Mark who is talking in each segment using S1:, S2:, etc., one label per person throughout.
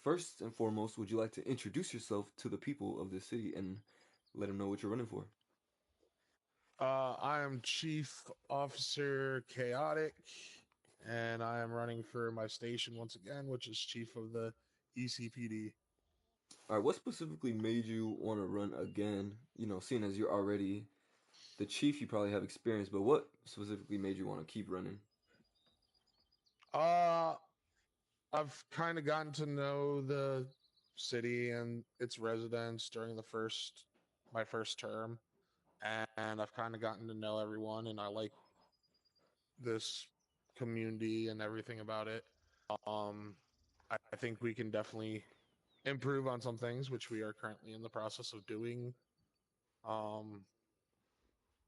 S1: first and foremost, would you like to introduce yourself to the people of this city and let them know what you're running for?
S2: I am Chief Officer Chaotic, and I am running for my station once again, which is Chief of the ECPD.
S1: All right, what specifically made you want to run again? Seeing as you're already the chief, you probably have experience, but what specifically made you want to keep running?
S2: Uh, I've kind of gotten to know the city and its residents during my first term, and I've kind of gotten to know everyone, and I like this community and everything about it. Um, I think we can definitely improve on some things, which we are currently in the process of doing. Um,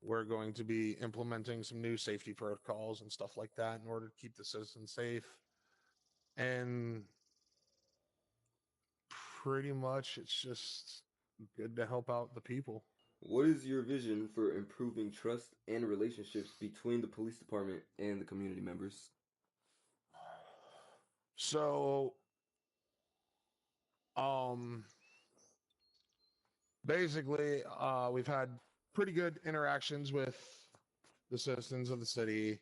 S2: we're going to be implementing some new safety protocols and stuff like that in order to keep the citizens safe. And pretty much it's just good to help out the people.
S1: What is your vision for improving trust and relationships between the police department and the community members?
S2: So, um, basically, we've had pretty good interactions with the citizens of the city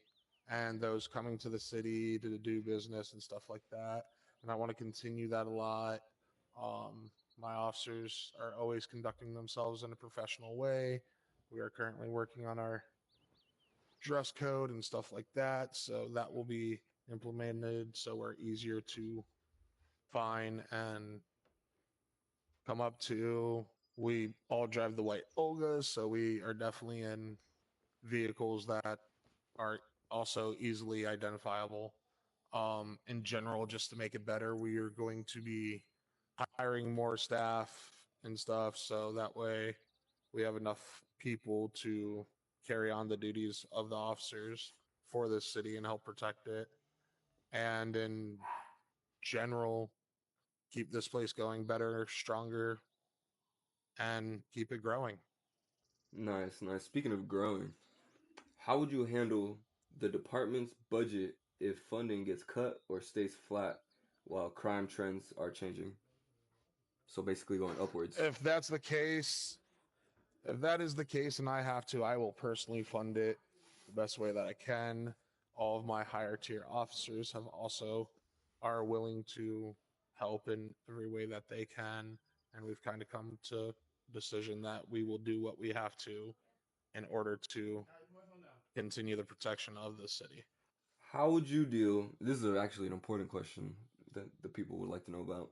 S2: and those coming to the city to do business and stuff like that. And I want to continue that a lot. My officers are always conducting themselves in a professional way. We are currently working on our dress code and stuff like that. So that will be implemented so we're easier to find and come up to. We all drive the white Olgas, so we are definitely in vehicles that are also easily identifiable. In general, just to make it better, we are going to be hiring more staff and stuff, so that way we have enough people to carry on the duties of the officers for this city and help protect it. And in general, keep this place going better, stronger, and keep it growing.
S1: Nice, nice. Speaking of growing, how would you handle the department's budget if funding gets cut or stays flat while crime trends are changing? So basically going upwards.
S2: If that's the case, if that is the case and I have to, I will personally fund it the best way that I can. All of my higher tier officers have also are willing to help in every way that they can, and we've kind of come to decision that we will do what we have to in order to continue the protection of the city.
S1: How would you deal? This is actually an important question that the people would like to know about.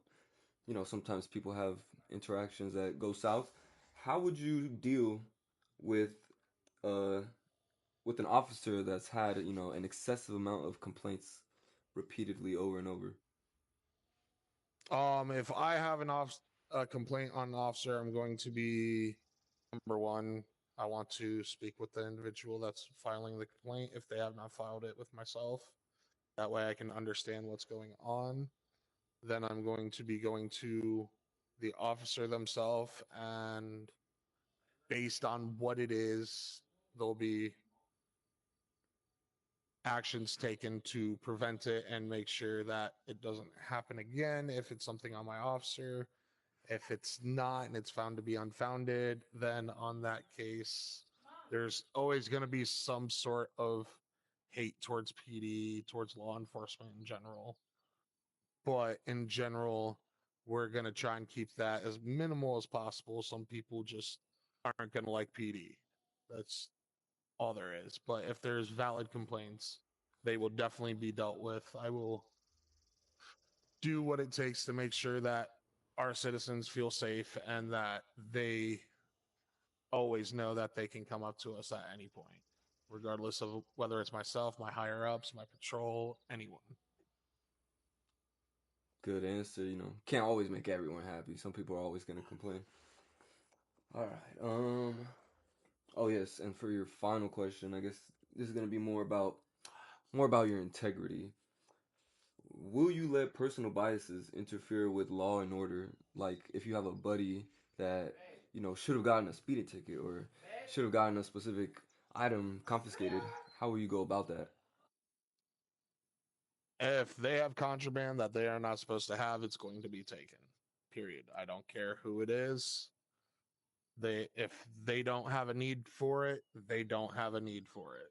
S1: Sometimes people have interactions that go south. How would you deal with uh with an officer that's had, an excessive amount of complaints repeatedly over and over?
S2: If I have a complaint on an officer, I'm going to be number one. I want to speak with the individual that's filing the complaint if they have not filed it with myself. That way I can understand what's going on. Then I'm going to be going to the officer themselves, and based on what it is, there'll be actions taken to prevent it and make sure that it doesn't happen again. If it's something on my officer, if it's not and it's found to be unfounded, then on that case, there's always going to be some sort of hate towards PD, towards law enforcement in general. But in general, we're going to try and keep that as minimal as possible. Some people just aren't going to like PD. That's all there is. But if there's valid complaints, they will definitely be dealt with. I will do what it takes to make sure that our citizens feel safe and that they always know that they can come up to us at any point, regardless of whether it's myself, my higher ups, my patrol, anyone.
S1: Good answer. Can't always make everyone happy. Some people are always going to complain. All right. Oh yes, and for your final question, I guess this is going to be more about your integrity. Will you let personal biases interfere with law and order? Like if you have a buddy that, should have gotten a speeding ticket or should have gotten a specific item confiscated, how will you go about that?
S2: If they have contraband that they are not supposed to have, it's going to be taken. Period. I don't care who it is. If they don't have a need for it, they don't have a need for it.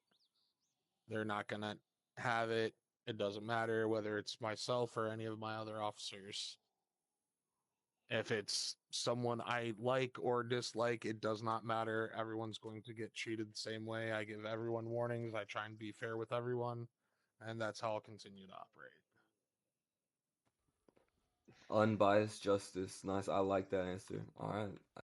S2: They're not gonna have it. It doesn't matter whether it's myself or any of my other officers. If it's someone I like or dislike, it does not matter. Everyone's going to get treated the same way. I give everyone warnings. I try and be fair with everyone, and that's how I'll continue to operate.
S1: Unbiased justice. Nice. I like that answer. All right.